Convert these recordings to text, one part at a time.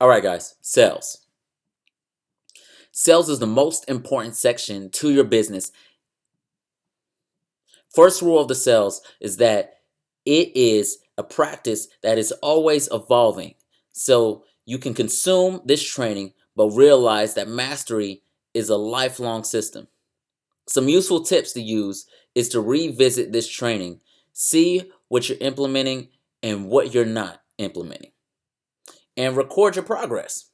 All right, guys, sales. Sales is the most important section to your business. First rule of the sales is that it is a practice that is always evolving. So you can consume this training, but realize that mastery is a lifelong system. Some useful tips to use is to revisit this training, see what you're implementing and what you're not implementing, and record your progress.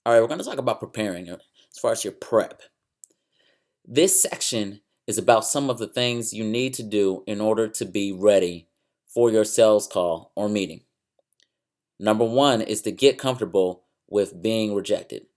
All right, we're going to talk about preparing as far as your prep. This section is about some of the things you need to do in order to be ready for your sales call or meeting. Number one is to get comfortable with being rejected.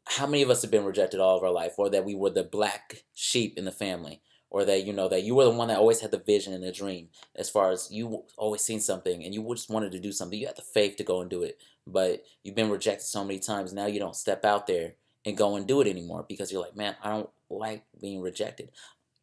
How many of us have been rejected all of our life, or that we were the black sheep in the family, or that that you were the one that always had the vision and the dream, as far as you always seen something and you just wanted to do something, you had the faith to go and do it, but you've been rejected so many times. Now you don't step out there and go and do it anymore because you're like, man, I don't like being rejected.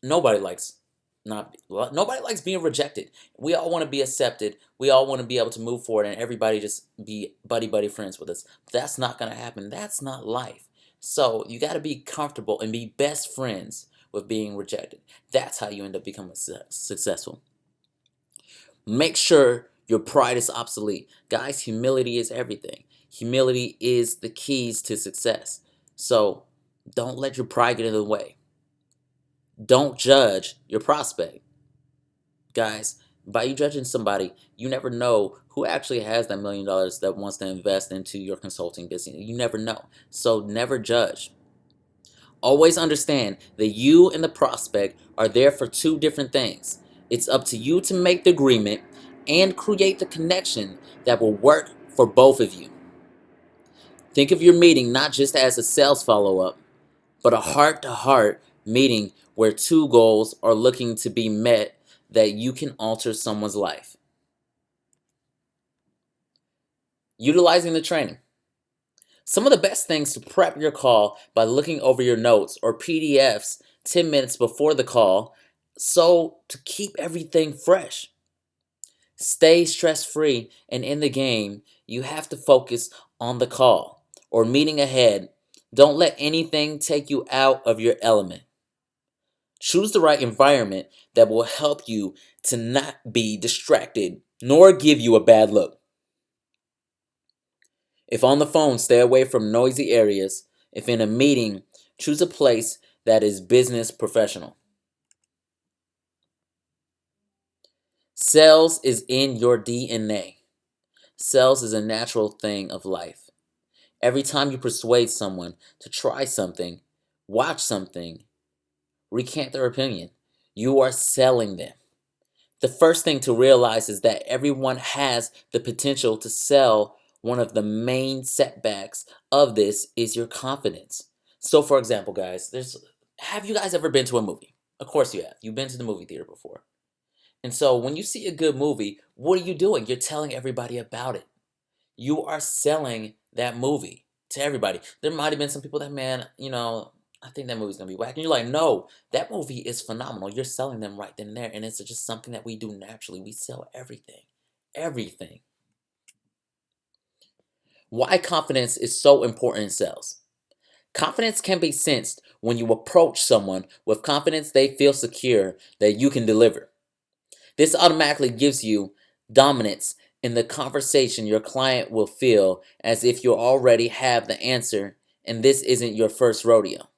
Nobody likes nobody likes being rejected. We all want to be accepted. We all want to be able to move forward and everybody just be buddy friends with us. That's not going to happen. That's not life. So you got to be comfortable and be best friends with being rejected. That's how you end up becoming successful. Make sure your pride is obsolete. Guys, humility is everything. Humility is the keys to success. So don't let your pride get in the way. Don't judge your prospect. Guys, by you judging somebody, you never know who actually has that $1 million that wants to invest into your consulting business. You never know. So never judge. Always understand that you and the prospect are there for two different things. It's up to you to make the agreement and create the connection that will work for both of you. Think of your meeting not just as a sales follow-up, but a heart-to-heart meeting where two goals are looking to be met that you can alter someone's life. Utilizing the training. Some of the best things to prep your call by looking over your notes or PDFs 10 minutes before the call, so to keep everything fresh. Stay stress-free, and in the game, you have to focus on the call or meeting ahead. Don't let anything take you out of your element. Choose the right environment that will help you to not be distracted nor give you a bad look. If on the phone, stay away from noisy areas. If in a meeting, choose a place that is business professional. Sales is in your DNA. Sales is a natural thing of life. Every time you persuade someone to try something, watch something, recant their opinion, you are selling them. The first thing to realize is that everyone has the potential to sell. One of the main setbacks of this is your confidence. So for example, guys, have you guys ever been to a movie? Of course you have. You've been to the movie theater before. And so when you see a good movie, what are you doing? You're telling everybody about it. You are selling that movie to everybody. There might have been some people that, man, I think that movie's going to be whack. And you're like, no, that movie is phenomenal. You're selling them right then and there. And it's just something that we do naturally. We sell everything. Everything. Why confidence is so important in sales. Confidence can be sensed when you approach someone with confidence. They feel secure that you can deliver. This automatically gives you dominance in the conversation. Your client will feel as if you already have the answer and this isn't your first rodeo.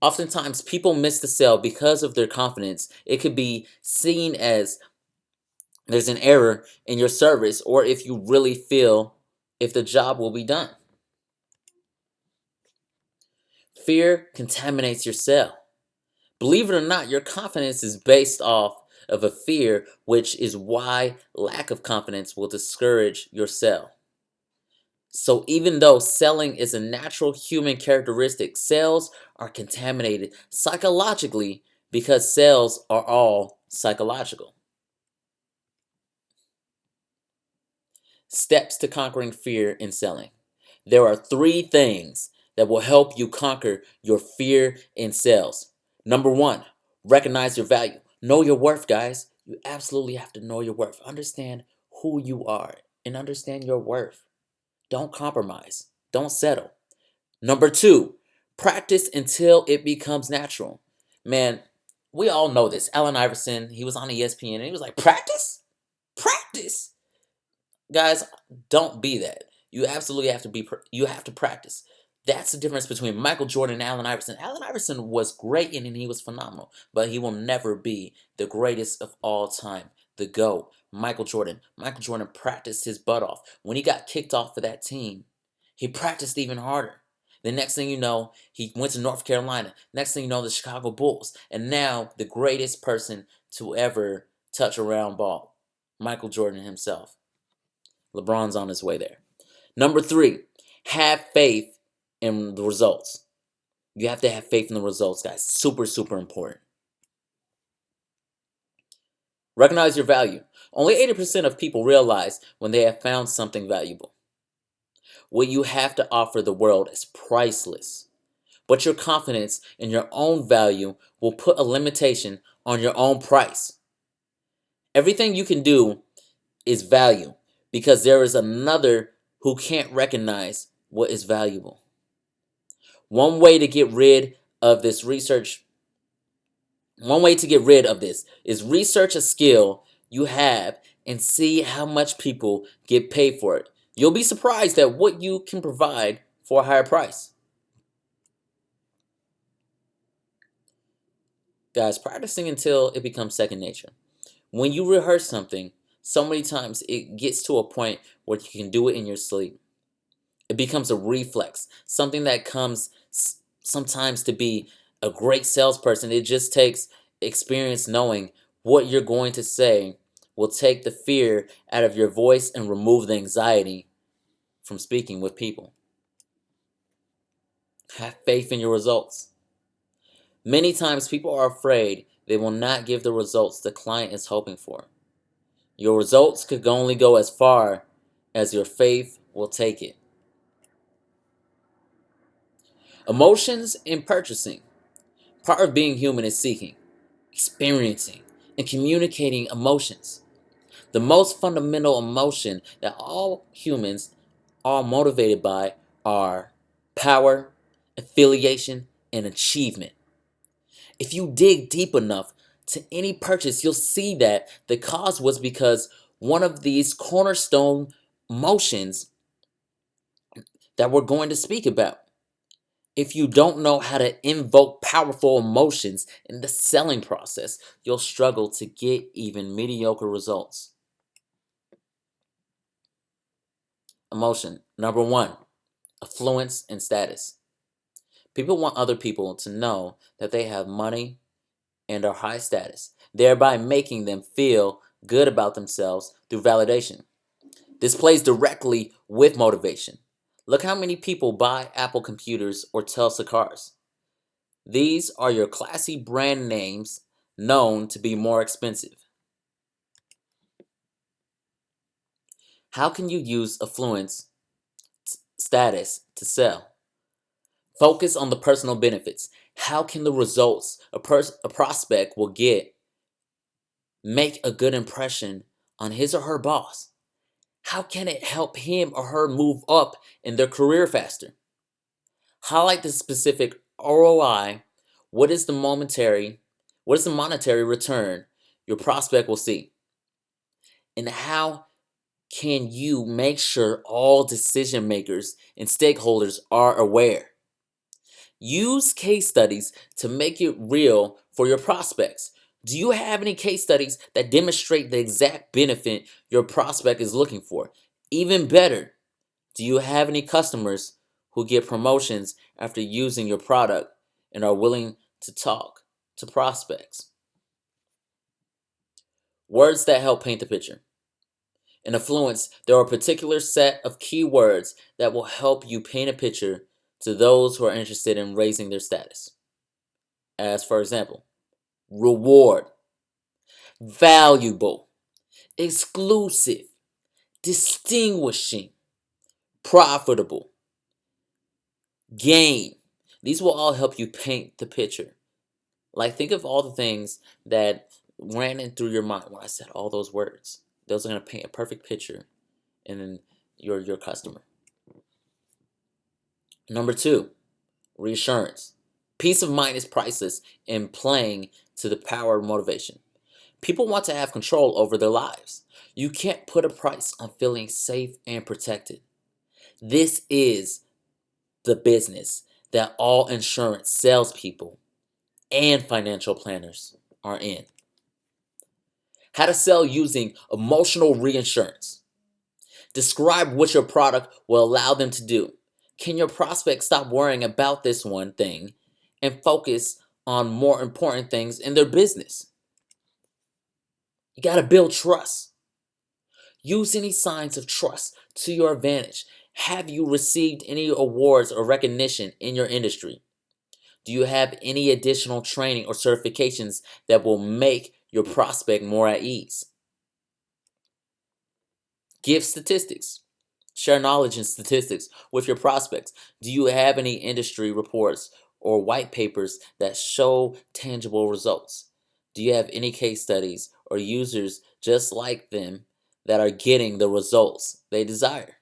Oftentimes, people miss the sale because of their confidence. It could be seen as there's an error in your service, or if you really feel if the job will be done. Fear contaminates your sale. Believe it or not, your confidence is based off of a fear, which is why lack of confidence will discourage your sale. So even though selling is a natural human characteristic, sales are contaminated psychologically because sales are all psychological. Steps to conquering fear in selling. There are 3 things that will help you conquer your fear in sales. Number 1, recognize your value. Know your worth, guys. You absolutely have to know your worth. Understand who you are and understand your worth. Don't compromise. Don't settle. Number two, practice until it becomes natural. Man, we all know this. Allen Iverson, he was on ESPN and he was like, practice? Practice. Guys, don't be that. You absolutely have to you have to practice. That's the difference between Michael Jordan and Allen Iverson. Allen Iverson was great and he was phenomenal, but he will never be the greatest of all time. The GOAT, Michael Jordan. Michael Jordan practiced his butt off. When he got kicked off of that team, he practiced even harder. The next thing you know, he went to North Carolina. Next thing you know, the Chicago Bulls. And now the greatest person to ever touch a round ball, Michael Jordan himself. LeBron's on his way there. Number three, have faith in the results. You have to have faith in the results, guys. Super, super important. Recognize your value. Only 80% of people realize when they have found something valuable. What you have to offer the world is priceless. But your confidence in your own value will put a limitation on your own price. Everything you can do is value because there is another who can't recognize what is valuable. One way to get rid of this research, one way to get rid of this is research a skill you have and see how much people get paid for it. You'll be surprised at what you can provide for a higher price. Guys, practicing until it becomes second nature. When you rehearse something so many times, it gets to a point where you can do it in your sleep. It becomes a reflex, something that comes sometimes to be a great salesperson. It just takes experience knowing what you're going to say will take the fear out of your voice and remove the anxiety from speaking with people. Have faith in your results. Many times people are afraid they will not give the results the client is hoping for. Your results could only go as far as your faith will take it. Emotions in purchasing. Part of being human is seeking, experiencing, and communicating emotions. The most fundamental emotion that all humans are motivated by are power, affiliation, and achievement. If you dig deep enough to any purchase, you'll see that the cause was because one of these cornerstone emotions that we're going to speak about. If you don't know how to invoke powerful emotions in the selling process, you'll struggle to get even mediocre results. Emotion. Number one, affluence and status. People want other people to know that they have money and are high status, thereby making them feel good about themselves through validation. This plays directly with motivation. Look how many people buy Apple computers or Tesla cars. These are your classy brand names known to be more expensive. How can you use affluence status to sell? Focus on the personal benefits. How can the results a prospect will get make a good impression on his or her boss? How can it help him or her move up in their career faster? Highlight the specific ROI. What is the monetary return your prospect will see? And how can you make sure all decision makers and stakeholders are aware? Use case studies to make it real for your prospects. Do you have any case studies that demonstrate the exact benefit your prospect is looking for? Even better, do you have any customers who get promotions after using your product and are willing to talk to prospects? Words that help paint the picture. In affluence, there are a particular set of keywords that will help you paint a picture to those who are interested in raising their status. As for example, reward, valuable, exclusive, distinguishing, profitable, gain. These will all help you paint the picture. Like, think of all the things that ran in through your mind when I said all those words. Those are going to paint a perfect picture in your customer. Number two, reassurance. Peace of mind is priceless in playing to the power of motivation. People want to have control over their lives. You can't put a price on feeling safe and protected. This is the business that all insurance salespeople and financial planners are in. How to sell using emotional reinsurance. Describe what your product will allow them to do. Can your prospect stop worrying about this one thing and focus on more important things in their business? You got to build trust. Use any signs of trust to your advantage. Have you received any awards or recognition in your industry? Do you have any additional training or certifications that will make your prospect more at ease? Give statistics. Share knowledge and statistics with your prospects. Do you have any industry reports or white papers that show tangible results? Do you have any case studies or users just like them that are getting the results they desire?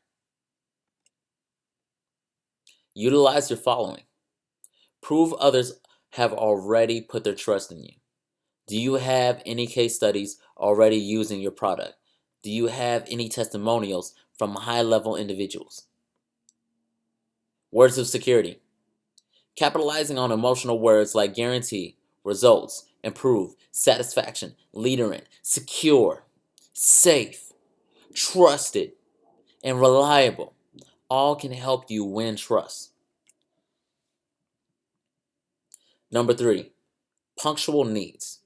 Utilize your following. Prove others have already put their trust in you. Do you have any case studies already using your product? Do you have any testimonials from high-level individuals? Words of security. Capitalizing on emotional words like guarantee, results, improve, satisfaction, leader in, secure, safe, trusted, and reliable all can help you win trust. Number three, punctual needs.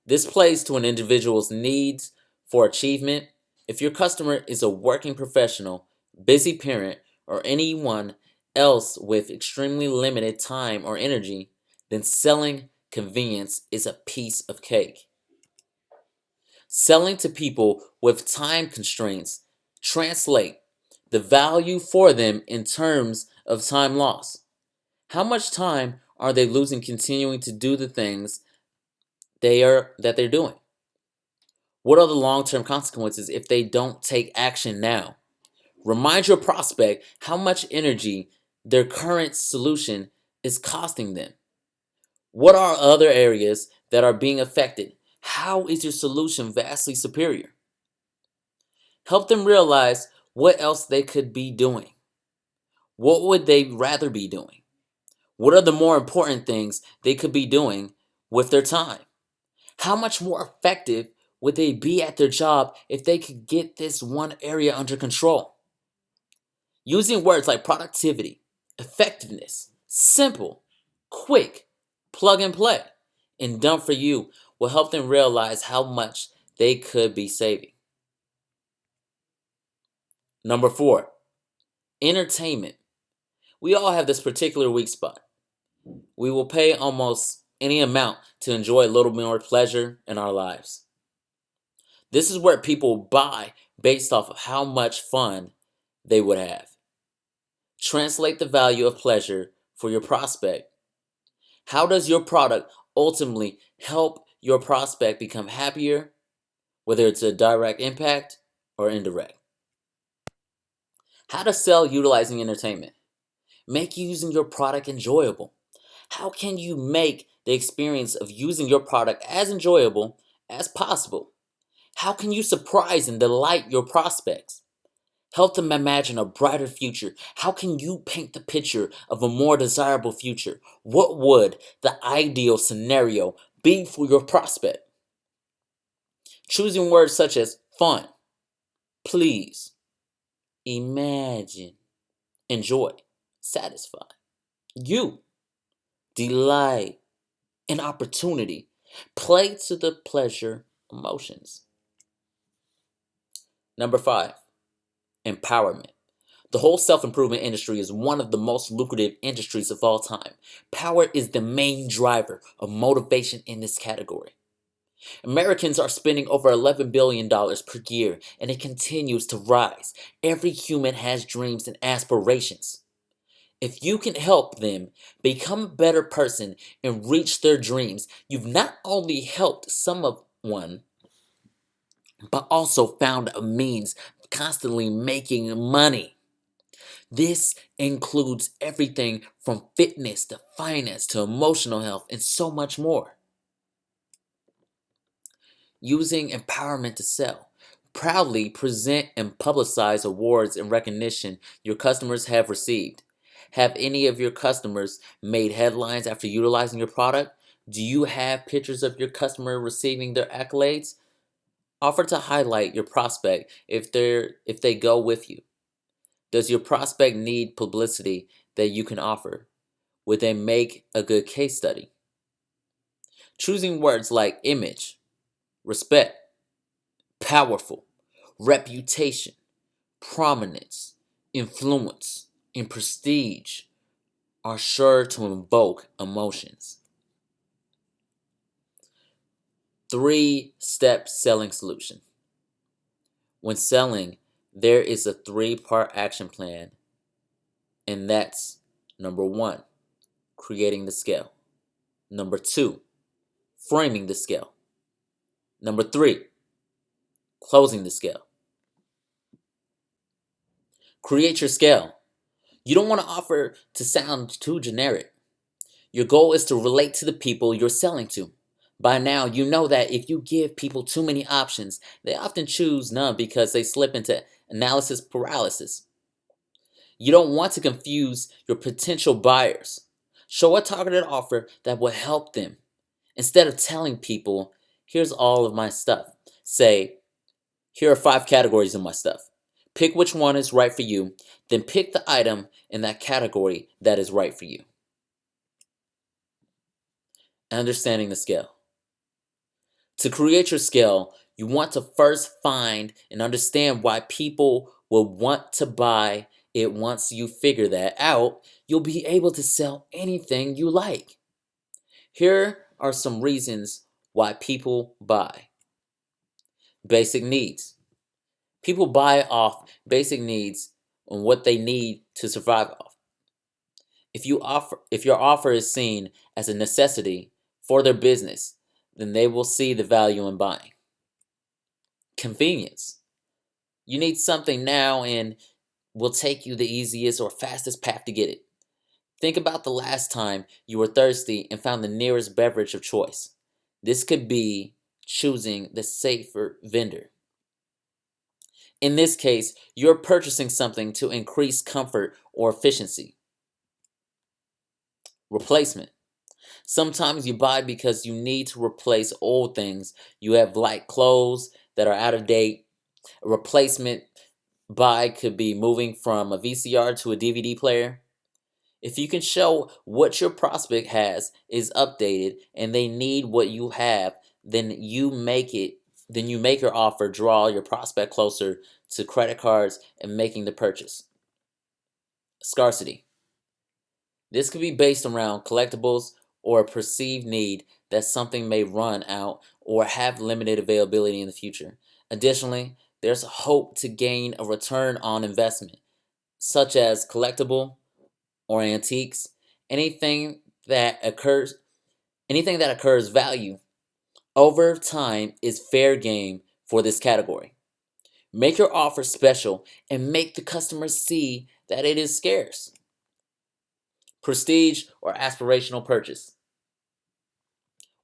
This plays to an individual's needs for achievement. If your customer is a working professional, busy parent, or anyone else with extremely limited time or energy, then selling convenience is a piece of cake. Selling to people with time constraints translate the value for them in terms of time loss. How much time are they losing continuing to do the things that they're doing? What are the long-term consequences if they don't take action now? Remind your prospect how much energy their current solution is costing them. What are other areas that are being affected? How is your solution vastly superior? Help them realize what else they could be doing. What would they rather be doing? What are the more important things they could be doing with their time? How much more effective would they be at their job if they could get this one area under control? Using words like productivity, effectiveness, simple, quick, plug and play, and done for you will help them realize how much they could be saving. Number four, entertainment. We all have this particular weak spot. We will pay almost any amount to enjoy a little more pleasure in our lives. This is where people buy based off of how much fun they would have. Translate the value of pleasure for your prospect. How does your product ultimately help your prospect become happier, whether it's a direct impact or indirect? How to sell utilizing entertainment. Make using your product enjoyable. How can you make the experience of using your product as enjoyable as possible? How can you surprise and delight your prospects? Help them imagine a brighter future. How can you paint the picture of a more desirable future? What would the ideal scenario be for your prospect? Choosing words such as fun, please, imagine, enjoy, satisfy, you, delight, and opportunity. Play to the pleasure emotions. Number five, empowerment. The whole self-improvement industry is one of the most lucrative industries of all time. Power is the main driver of motivation in this category. Americans are spending over $11 billion per year, and it continues to rise. Every human has dreams and aspirations. If you can help them become a better person and reach their dreams, you've not only helped someone, but also found a means of constantly making money. This includes everything from fitness to finance to emotional health and so much more. Using empowerment to sell. Proudly present and publicize awards and recognition your customers have received. Have any of your customers made headlines after utilizing your product? Do you have pictures of your customer receiving their accolades? Offer to highlight your prospect if they go with you. Does your prospect need publicity that you can offer? Would they make a good case study? Choosing words like image, respect, powerful, reputation, prominence, influence, and prestige are sure to invoke emotions. 3-step selling solution. When selling, there is a 3-part action plan, and that's number 1, creating the scale. Number 2, framing the scale. Number 3, closing the scale. Create your scale. You don't want to offer to sound too generic. Your goal is to relate to the people you're selling to. By now, you know that if you give people too many options, they often choose none because they slip into analysis paralysis. You don't want to confuse your potential buyers. Show a targeted offer that will help them. Instead of telling people, here's all of my stuff, say, here are 5 categories of my stuff. Pick which one is right for you, then pick the item in that category that is right for you. Understanding the scale. To create your scale, you want to first find and understand why people will want to buy it. Once you figure that out, you'll be able to sell anything you like. Here are some reasons why people buy. Basic needs. People buy off basic needs and what they need to survive off. If your offer is seen as a necessity for their business, then they will see the value in buying. Convenience. You need something now and will take you the easiest or fastest path to get it. Think about the last time you were thirsty and found the nearest beverage of choice. This could be choosing the safer vendor. In this case, you're purchasing something to increase comfort or efficiency. Replacement. Sometimes you buy because you need to replace old things. You have like clothes that are out of date. A replacement buy could be moving from a VCR to a DVD player. If you can show what your prospect has is updated and they need what you have, then you make your offer draw your prospect closer to credit cards and making the purchase. Scarcity. This could be based around collectibles or a perceived need that something may run out or have limited availability in the future. Additionally, there's a hope to gain a return on investment, such as collectible or antiques, anything that occurs value over time is fair game for this category. Make your offer special and make the customer see that it is scarce. Prestige or aspirational purchase.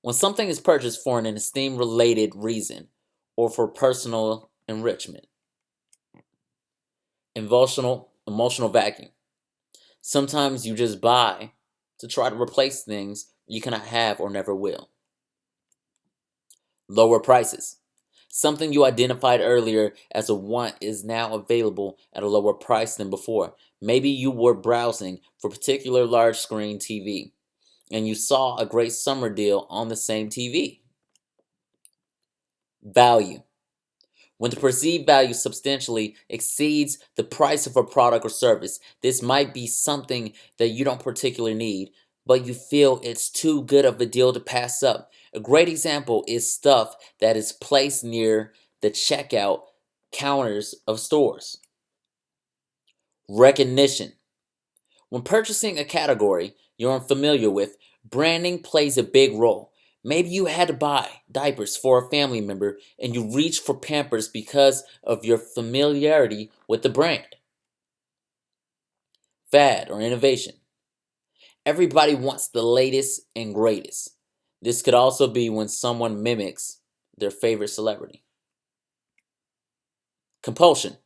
When something is purchased for an esteem related reason or for personal enrichment. Emotional vacuum. Sometimes you just buy to try to replace things you cannot have or never will. Lower prices. Something you identified earlier as a want is now available at a lower price than before. Maybe you were browsing for a particular large screen TV and you saw a great summer deal on the same TV. Value. When the perceived value substantially exceeds the price of a product or service, this might be something that you don't particularly need, but you feel it's too good of a deal to pass up. A great example is stuff that is placed near the checkout counters of stores. Recognition. When purchasing a category you're unfamiliar with, branding plays a big role. Maybe you had to buy diapers for a family member and you reached for Pampers because of your familiarity with the brand. fad, or innovation. Everybody wants the latest and greatest. This could also be when someone mimics their favorite celebrity. Compulsion.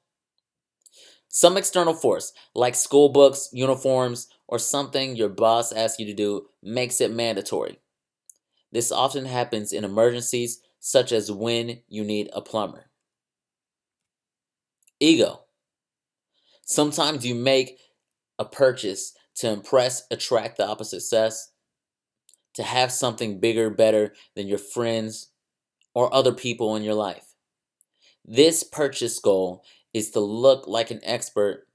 Some external force, like school books, uniforms, or something your boss asks you to do, makes it mandatory. This often happens in emergencies, such as when you need a plumber. Ego. Sometimes you make a purchase to impress, attract the opposite sex, to have something bigger, better than your friends or other people in your life. This purchase goal is to look like an expert,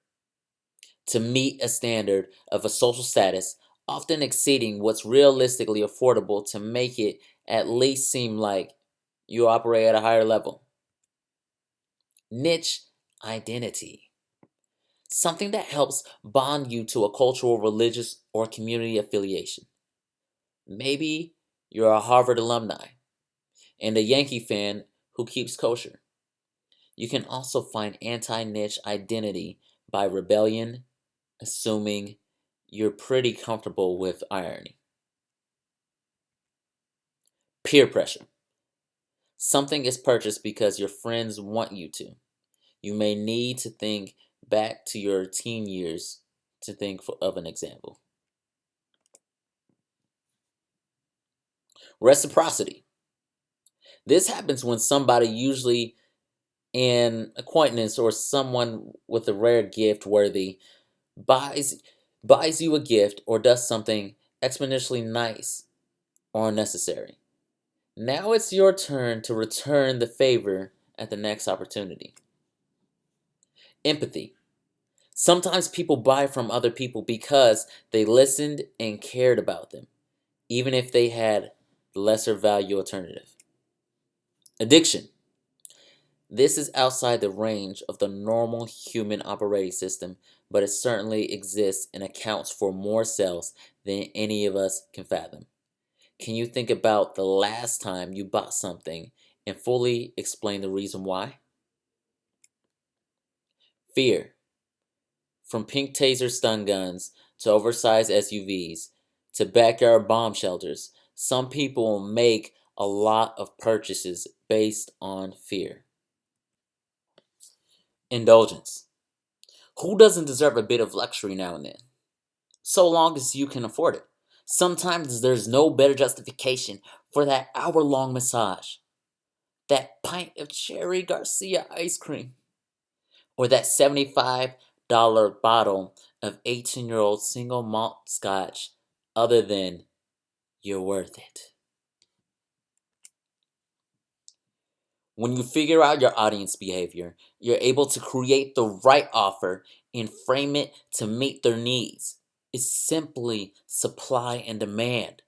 to meet a standard of a social status, often exceeding what's realistically affordable to make it at least seem like you operate at a higher level. Niche identity. Something that helps bond you to a cultural, religious, or community affiliation. Maybe you're a Harvard alumni and a Yankee fan who keeps kosher. You can also find anti niche identity by rebellion, assuming you're pretty comfortable with irony. Peer pressure. Something is purchased because your friends want you to. You may need to think back to your teen years to think of an example. Reciprocity. This happens when somebody, usually an acquaintance or someone with a rare gift worthy, buys buys you a gift or does something exponentially nice or unnecessary. Now it's your turn to return the favor at the next opportunity. Empathy. Sometimes people buy from other people because they listened and cared about them, even if they had the lesser value alternative. Addiction. This is outside the range of the normal human operating system, but it certainly exists and accounts for more sales than any of us can fathom. Can you think about the last time you bought something and fully explain the reason why? Fear. From pink taser stun guns to oversized SUVs to backyard bomb shelters, some people make a lot of purchases based on fear. Indulgence. Who doesn't deserve a bit of luxury now and then? So long as you can afford it. Sometimes there's no better justification for that hour-long massage, that pint of Cherry Garcia ice cream, or that $75 bottle of 18-year-old single malt scotch, other than you're worth it. When you figure out your audience behavior, you're able to create the right offer and frame it to meet their needs. It's simply supply and demand.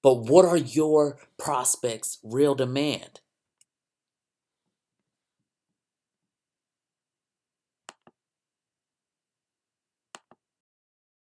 But what are your prospects' real demand?